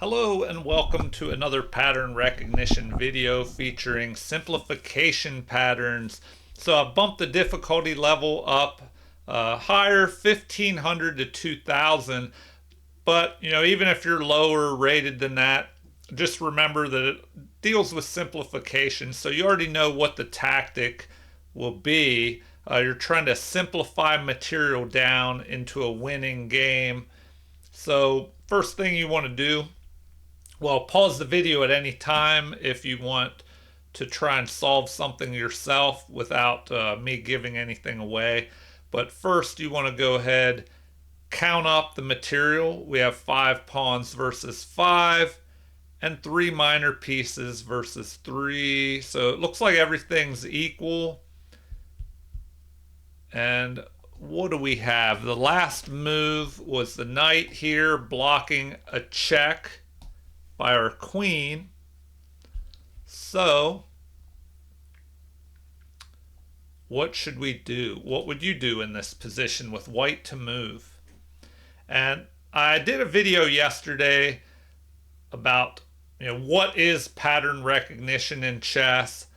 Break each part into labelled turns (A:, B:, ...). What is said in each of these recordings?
A: Hello and welcome to another pattern recognition video featuring simplification patterns. So I've bumped the difficulty level up higher, 1500 to 2000. But even if you're lower rated than that, just remember that it deals with simplification. So you already know what the tactic will be. You're trying to simplify material down into a winning game. So first thing you want to do, well, pause the video at any time if you want to try and solve something yourself without me giving anything away. But first, you want to go ahead, count up the material. We have 5 pawns versus 5, and 3 minor pieces versus 3. So it looks like everything's equal. And what do we have? The last move was the knight here blocking a check by our queen. So what should we do? What would you do in this position with white to move? And I did a video yesterday about what is pattern recognition in chess.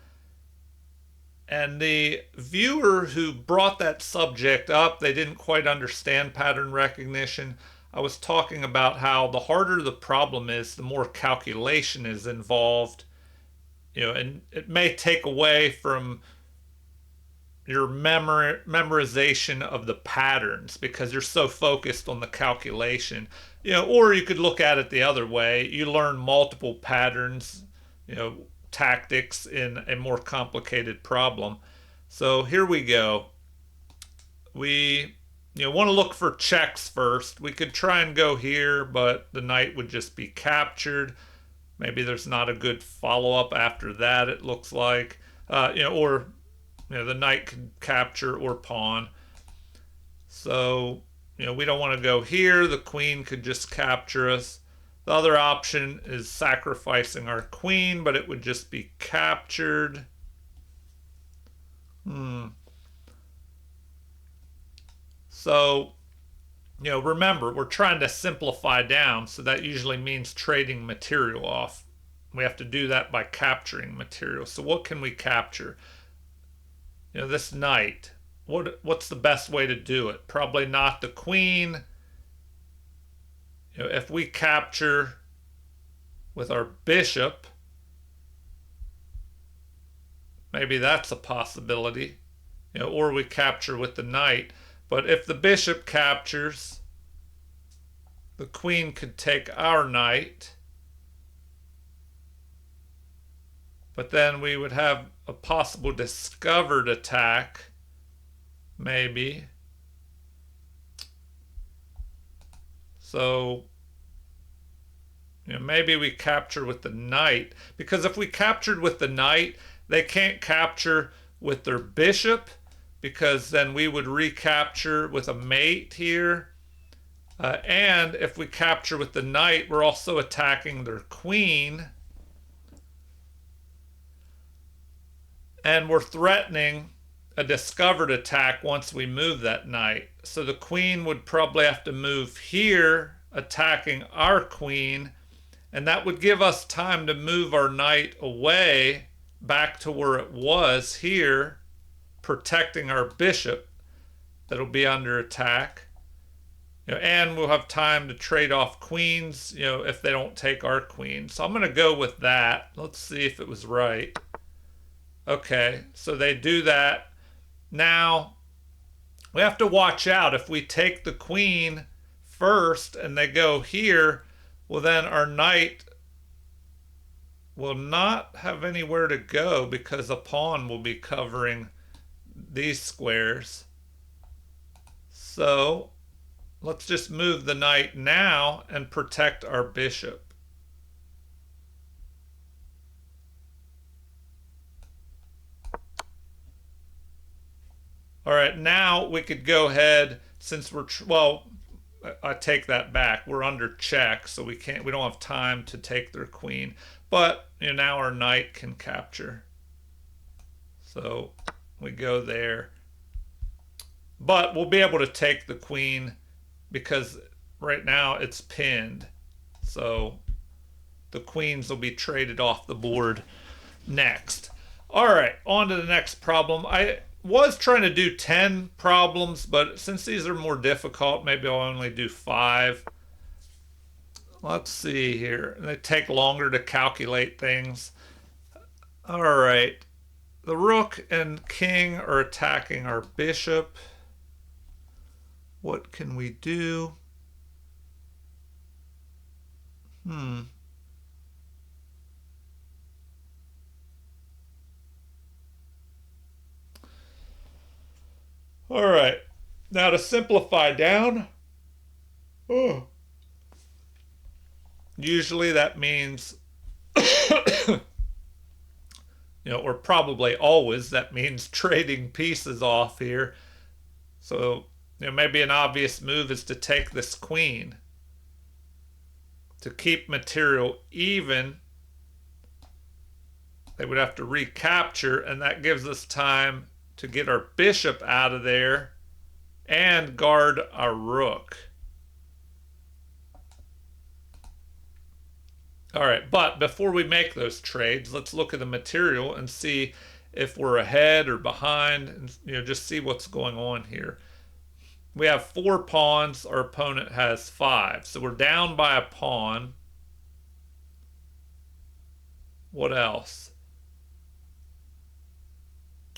A: And the viewer who brought that subject up, they didn't quite understand pattern recognition. I was talking about how the harder the problem is, the more calculation is involved, and it may take away from your memorization of the patterns because you're so focused on the calculation. Or you could look at it the other way. You learn multiple patterns, tactics in a more complicated problem. So here we go. We want to look for checks first. We could try and go here, but the knight would just be captured. Maybe there's not a good follow-up after that, it looks like. Or the knight could capture or pawn. So, we don't want to go here. The queen could just capture us. The other option is sacrificing our queen, but it would just be captured. So, remember, we're trying to simplify down, so that usually means trading material off. We have to do that by capturing material. So what can we capture? This knight. What's the best way to do it? Probably not the queen. If we capture with our bishop, maybe that's a possibility. Or we capture with the knight. But if the bishop captures, the queen could take our knight. But then we would have a possible discovered attack, maybe. So, maybe we capture with the knight. Because if we captured with the knight, they can't capture with their bishop, because then we would recapture with a mate here. And if we capture with the knight, we're also attacking their queen. And we're threatening a discovered attack once we move that knight. So the queen would probably have to move here, attacking our queen. And that would give us time to move our knight away back to where it was here, protecting our bishop that'll be under attack. And we'll have time to trade off queens, if they don't take our queen. So I'm going to go with that. Let's see if it was right. Okay, so they do that. Now, we have to watch out. If we take the queen first and they go here, well, then our knight will not have anywhere to go because a pawn will be covering these squares. So let's just move the knight now and protect our bishop. All right, now we could go ahead, since we're, well, I take that back. We're under check, so we don't have time to take their queen. But now our knight can capture. So we go there. But we'll be able to take the queen because right now it's pinned. So the queens will be traded off the board next. All right, on to the next problem. I was trying to do 10 problems, but since these are more difficult, maybe I'll only do 5. Let's see here. They take longer to calculate things. All right. The rook and king are attacking our bishop. What can we do? All right. Now to simplify down. Usually that means, or probably always that means trading pieces off here. So, maybe an obvious move is to take this queen to keep material even. They would have to recapture, and that gives us time to get our bishop out of there and guard our rook. All right, but before we make those trades, let's look at the material and see if we're ahead or behind, and just see what's going on here. We have 4 pawns, our opponent has 5, so we're down by a pawn. What else?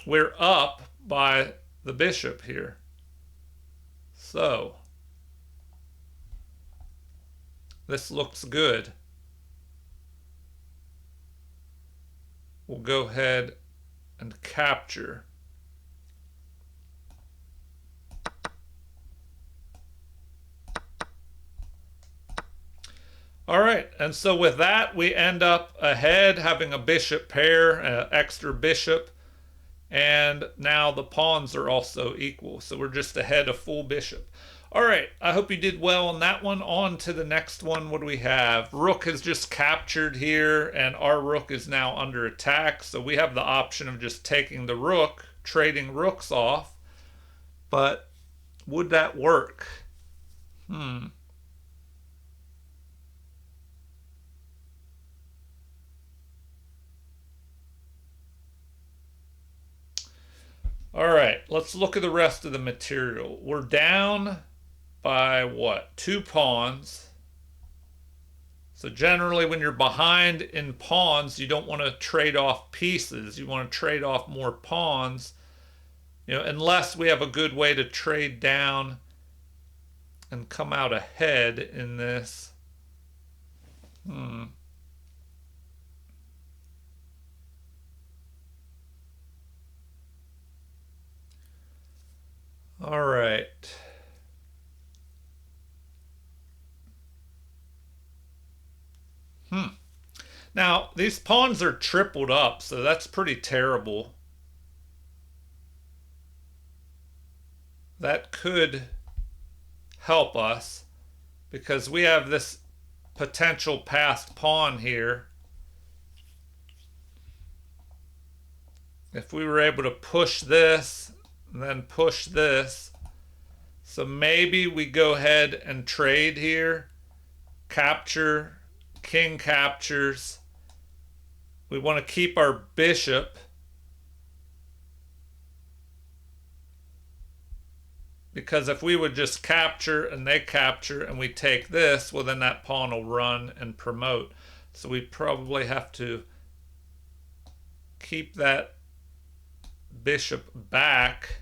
A: We're up by the bishop here. So this looks good. We'll go ahead and capture. All right, and so with that, we end up ahead, having a bishop pair, extra bishop, and now the pawns are also equal, so we're just ahead of full bishop. All right, I hope you did well on that one. On to the next one. What do we have? Rook has just captured here, and our rook is now under attack, so we have the option of just taking the rook, trading rooks off, but would that work? All right, let's look at the rest of the material. We're down by what? 2 pawns. So generally when you're behind in pawns, you don't want to trade off pieces. You want to trade off more pawns, unless we have a good way to trade down and come out ahead in this. All right. Now, these pawns are tripled up, so that's pretty terrible. That could help us because we have this potential passed pawn here. If we were able to push this and then push this, so maybe we go ahead and trade here. Capture, king captures. We want to keep our bishop because if we would just capture and they capture and we take this, well then that pawn will run and promote. So we probably have to keep that bishop back.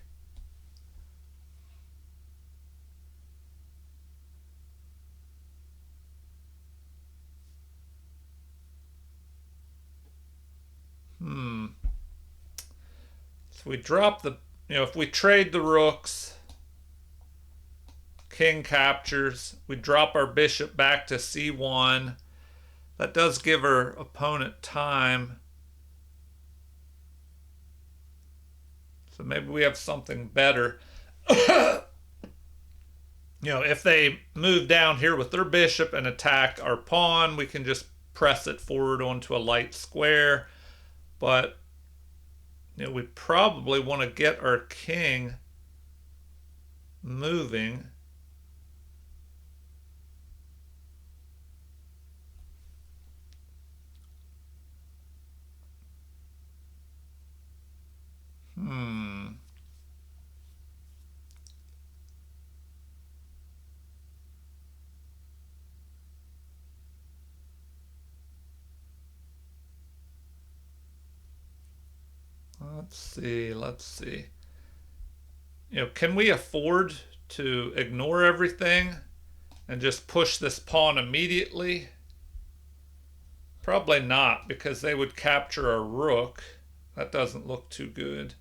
A: So we drop the, if we trade the rooks, king captures, we drop our bishop back to c1. That does give our opponent time. So maybe we have something better. If they move down here with their bishop and attack our pawn, we can just press it forward onto a light square. But we probably want to get our king moving. Let's see. Can we afford to ignore everything and just push this pawn immediately? Probably not, because they would capture our rook. That doesn't look too good.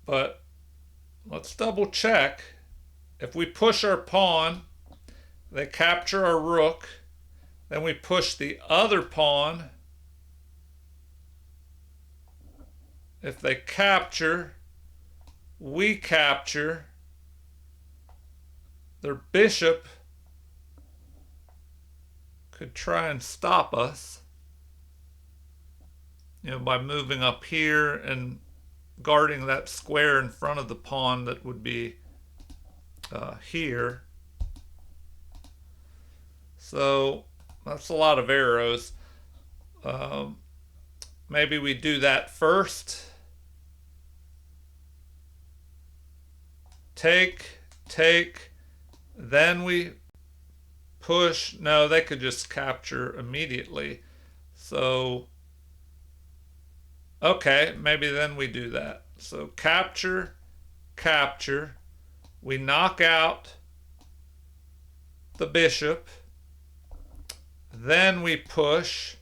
A: But let's double check. If we push our pawn, they capture our rook. Then we push the other pawn. If they capture, we capture. Their bishop could try and stop us, by moving up here and guarding that square in front of the pawn that would be here. So that's a lot of arrows. Maybe we do that first. Take, then we push. No, they could just capture immediately. So, okay, maybe then we do that. So capture, we knock out the bishop, then we push.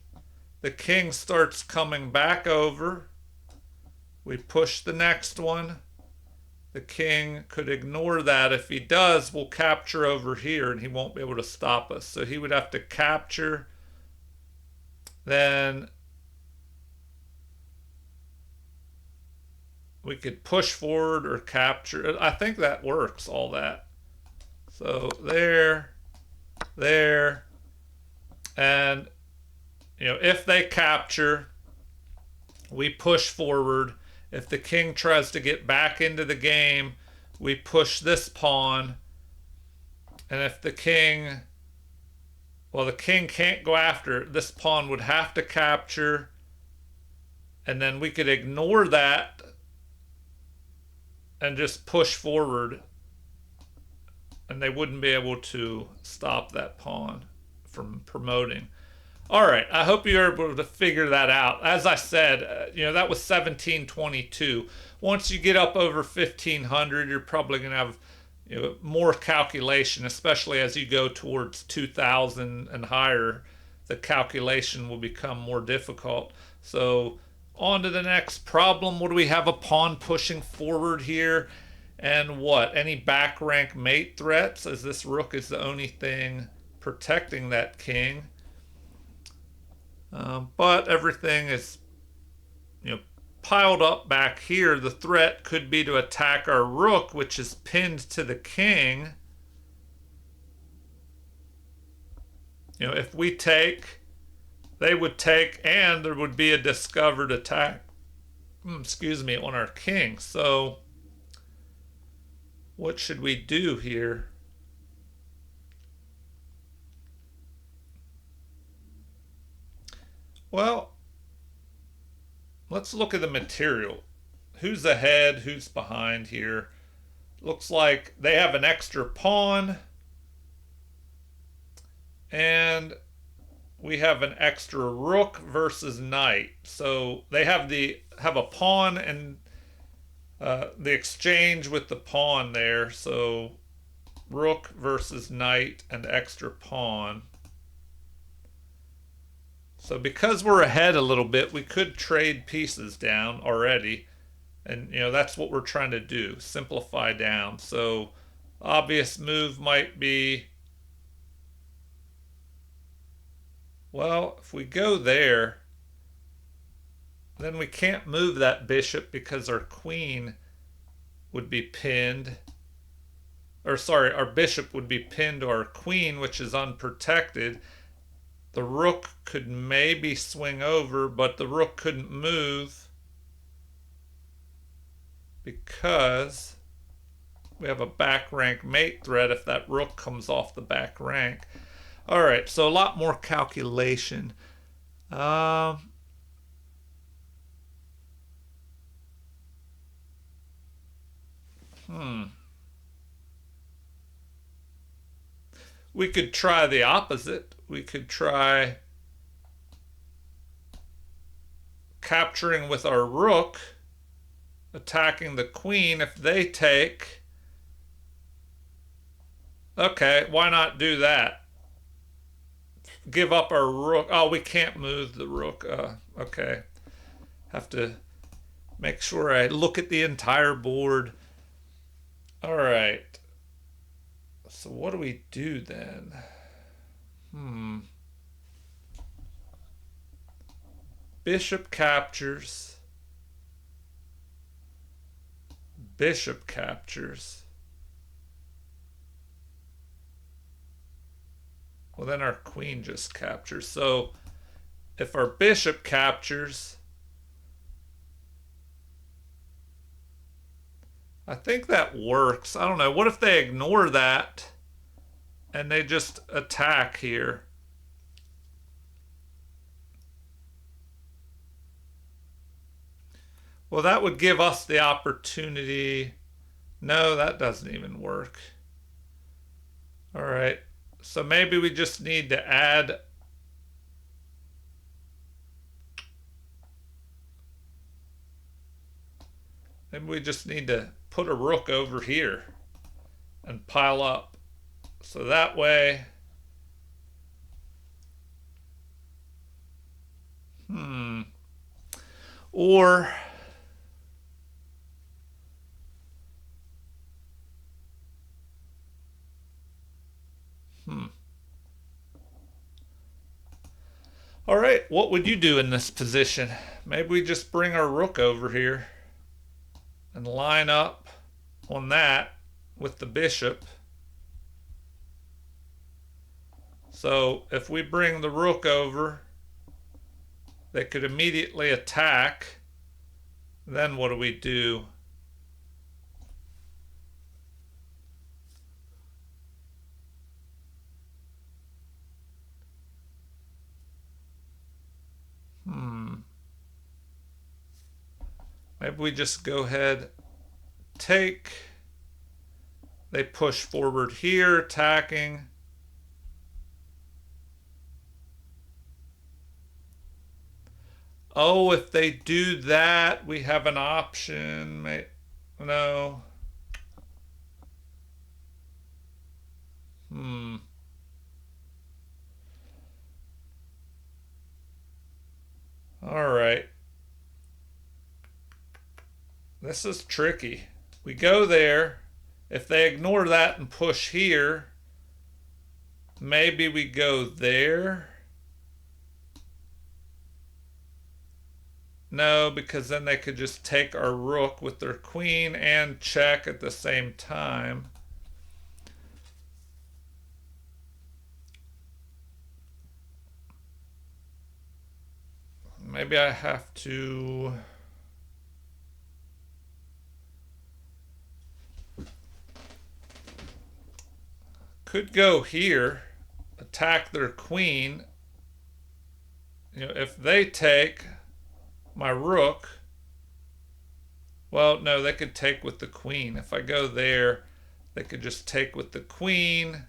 A: The king starts coming back over. We push the next one. The king could ignore that. If he does, we'll capture over here and he won't be able to stop us. So he would have to capture. Then we could push forward or capture. I think that works, all that. So there. And, if they capture, we push forward. If the king tries to get back into the game, we push this pawn. And if the king can't go after it, this pawn would have to capture. And then we could ignore that and just push forward. And they wouldn't be able to stop that pawn from promoting. All right, I hope you're able to figure that out. As I said, that was 1722. Once you get up over 1500, you're probably going to have more calculation, especially as you go towards 2000 and higher. The calculation will become more difficult. So on to the next problem. What do we have? A pawn pushing forward here. And what? Any back rank mate threats, as this rook is the only thing protecting that king. But everything is, piled up back here. The threat could be to attack our rook, which is pinned to the king. If we take, they would take, and there would be a discovered attack, on our king. So what should we do here? Well, let's look at the material. Who's ahead? Who's behind here? Looks like they have an extra pawn. And we have an extra rook versus knight. So they have a pawn and the exchange with the pawn there. So rook versus knight and extra pawn. So because we're ahead a little bit, we could trade pieces down already. And, that's what we're trying to do, simplify down. So obvious move might be, well, if we go there, then we can't move that bishop because our queen would be pinned. Or sorry, our bishop would be pinned to our queen, which is unprotected. The rook could maybe swing over, but the rook couldn't move because we have a back rank mate threat if that rook comes off the back rank. All right, so a lot more calculation. We could try the opposite. We could try capturing with our rook, attacking the queen. If they take, okay, why not do that? Give up our rook. Oh, we can't move the rook. Okay. Have to make sure I look at the entire board. All right. So what do we do then? Bishop captures. Bishop captures. Well, then our queen just captures. So if our bishop captures, I think that works. I don't know. What if they ignore that and they just attack here? Well, that would give us the opportunity. No, that doesn't even work. All right. So maybe we just need to add maybe we just need to put a rook over here and pile up. So that way, or all right, what would you do in this position? Maybe we just bring our rook over here and line up on that with the bishop. So if we bring the rook over, they could immediately attack. Then what do we do? Maybe we just go ahead, take. They push forward here, attacking. Oh, if they do that, we have an option. No. All right. This is tricky. We go there. If they ignore that and push here, maybe we go there. No, because then they could just take our rook with their queen and check at the same time. Maybe I have to... Could go here, attack their queen. You know, if they take my rook, well, no, they could take with the queen. If I go there, they could just take with the queen.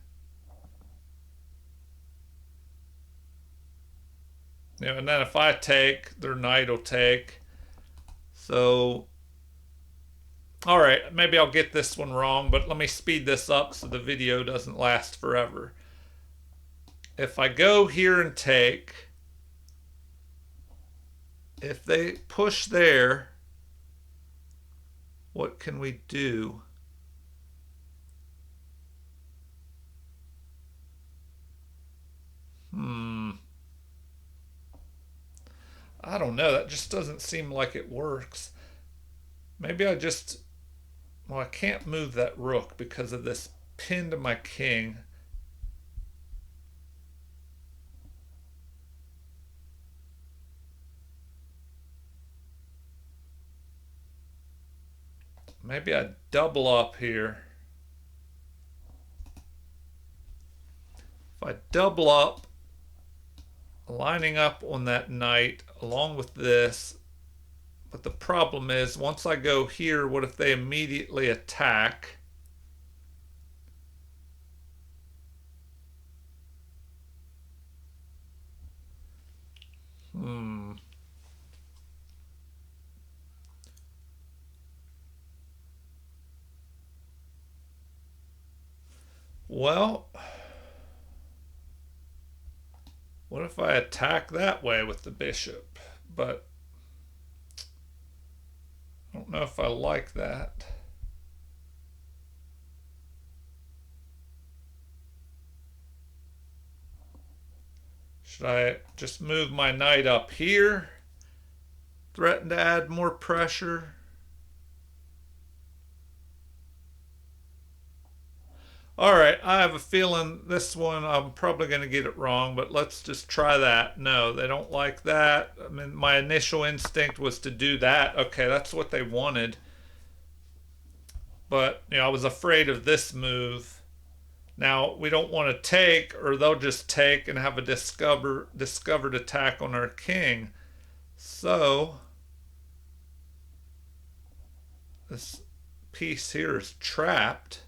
A: You know, and then if I take, their knight will take. So, all right, maybe I'll get this one wrong, but let me speed this up so the video doesn't last forever. If I go here and take, if they push there, what can we do? I don't know. That just doesn't seem like it works. Maybe I just... Well, I can't move that rook because of this pin to my king. Maybe I double up here. If I double up, lining up on that knight along with this, but the problem is once I go here, what if they immediately attack? Well, what if I attack that way with the bishop? But I don't know if I like that. Should I just move my knight up here? Threaten to add more pressure? All right, I have a feeling this one I'm probably going to get it wrong, but let's just try that. No, they don't like that. I mean, my initial instinct was to do that. Okay, that's what they wanted. But, I was afraid of this move. Now, we don't want to take, or they'll just take and have a discovered attack on our king. So, this piece here is trapped.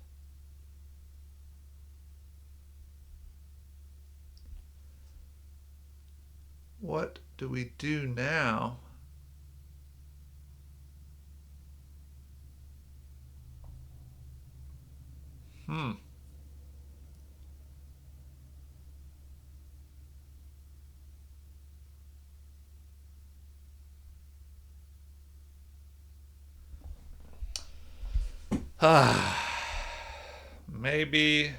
A: What do we do now? Maybe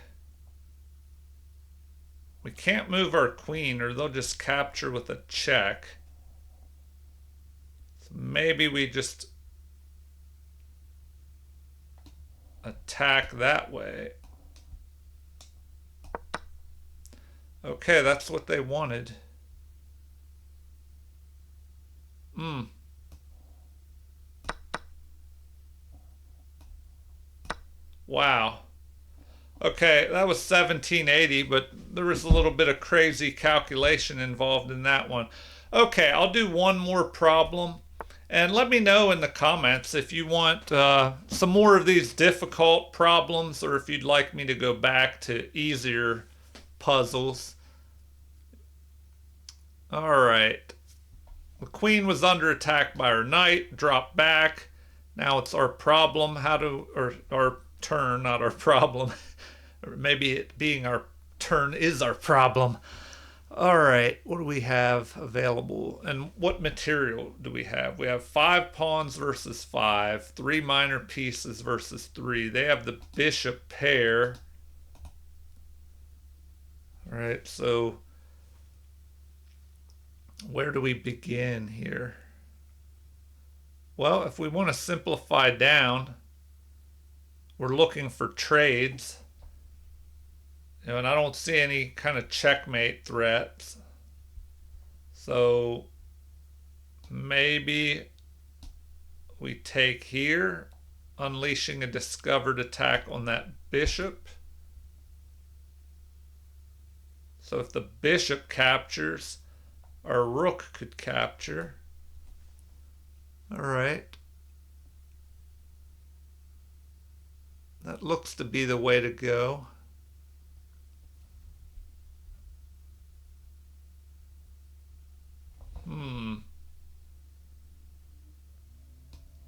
A: we can't move our queen or they'll just capture with a check. So maybe we just attack that way. Okay, that's what they wanted. Wow. Okay, that was 1780, but there was a little bit of crazy calculation involved in that one. Okay, I'll do one more problem. And let me know in the comments if you want some more of these difficult problems or if you'd like me to go back to easier puzzles. All right. The queen was under attack by her knight, dropped back. Now it's our problem. Or our turn, not our problem. Or maybe it being our turn is our problem. All right, what do we have available? And what material do we have? We have 5 pawns versus 5, 3 minor pieces versus 3. They have the bishop pair. All right, so where do we begin here? Well, if we want to simplify down, we're looking for trades. And I don't see any kind of checkmate threats. So maybe we take here, unleashing a discovered attack on that bishop. So if the bishop captures, our rook could capture. All right. That looks to be the way to go.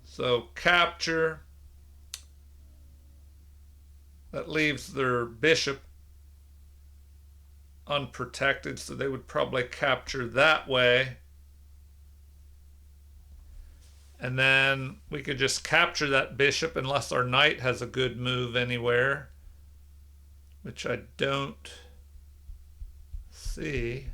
A: So capture. That leaves their bishop unprotected, so they would probably capture that way. And then we could just capture that bishop unless our knight has a good move anywhere, which I don't see.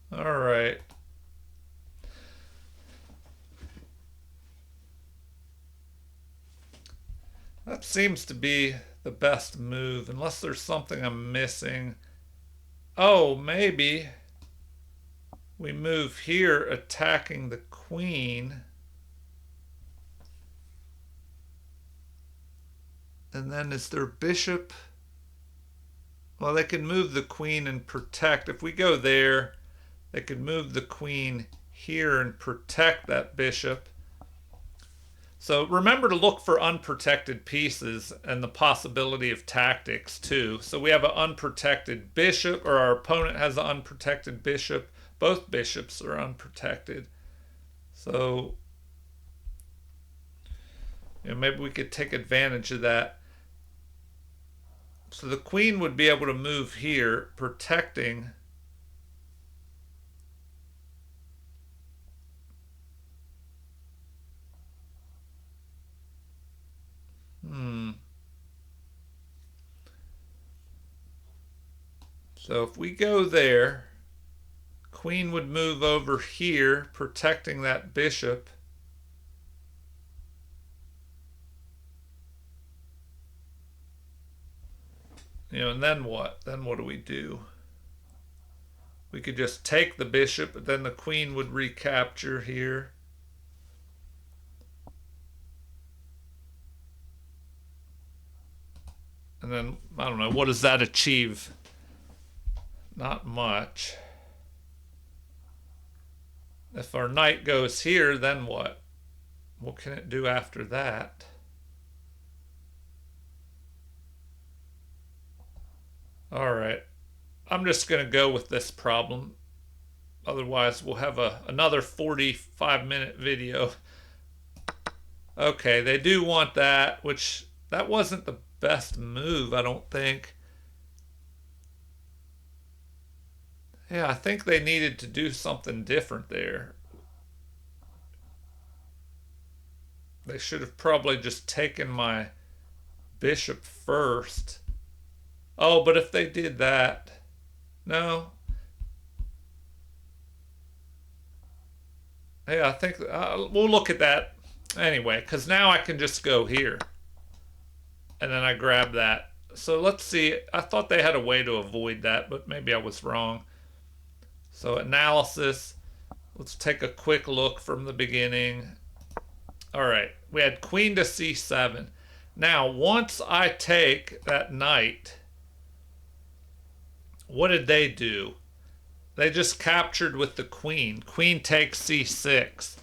A: All right. That seems to be the best move, unless there's something I'm missing. Oh, maybe we move here, attacking the queen. And then is their bishop? Well, they can move the queen and protect. If we go there, they could move the queen here and protect that bishop. So remember to look for unprotected pieces and the possibility of tactics too. So we have an unprotected bishop, or our opponent has an unprotected bishop. Both bishops are unprotected. So maybe we could take advantage of that. So the queen would be able to move here, protecting So if we go there, queen would move over here, protecting that bishop. And then what? Then what do we do? We could just take the bishop, but then the queen would recapture here. And then, I don't know, what does that achieve? Not much. If our knight goes here, then what? What can it do after that? All right. I'm just going to go with this problem. Otherwise, we'll have another 45-minute video. Okay, they do want that, which that wasn't the best move, I don't think. Yeah, I think they needed to do something different there. They should have probably just taken my bishop first. Oh, but if they did that, no. Yeah, I think we'll look at that anyway, because now I can just go here. And then I grab that. So let's see. I thought they had a way to avoid that, but maybe I was wrong. So analysis. Let's take a quick look from the beginning. All right. We had queen to c7. Now, once I take that knight, what did they do? They just captured with the queen. Queen takes c6.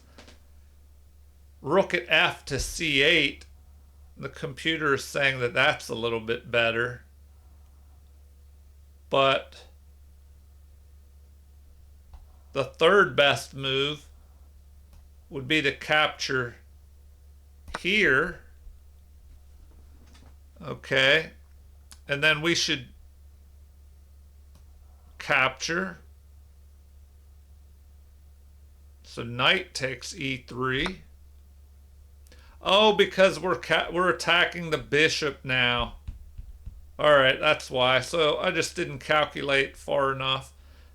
A: Rook at f to c8. The computer is saying that that's a little bit better. But the third best move would be to capture here. Okay. And then we should capture. So knight takes e3. Oh, because we're attacking the bishop now. All right, that's why. So I just didn't calculate far enough.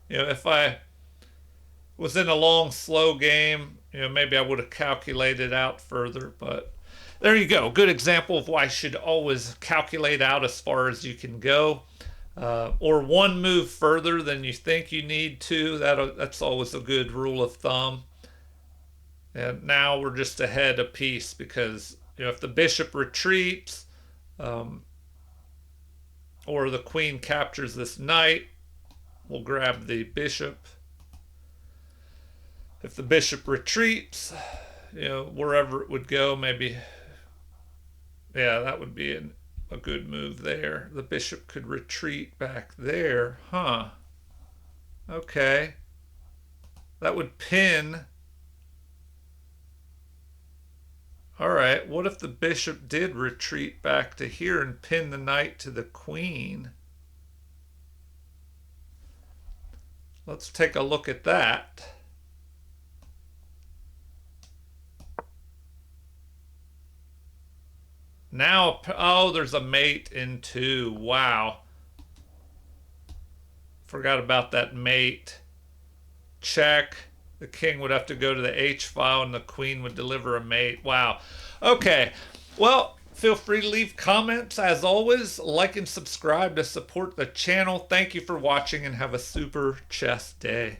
A: If I was in a long, slow game, maybe I would have calculated out further. But there you go. Good example of why you should always calculate out as far as you can go. Or one move further than you think you need to. That's always a good rule of thumb. And now we're just ahead a piece because if the bishop retreats or the queen captures this knight, we'll grab the bishop. If the bishop retreats, wherever it would go, maybe, yeah, that would be a good move there. The bishop could retreat back there. Huh. Okay. That would pin. All right, what if the bishop did retreat back to here and pin the knight to the queen? Let's take a look at that. Now, oh, there's a mate in 2. Wow. Forgot about that mate. Check. The king would have to go to the H file and the queen would deliver a mate. Wow. Okay. Well, feel free to leave comments. As always, like and subscribe to support the channel. Thank you for watching and have a super chess day.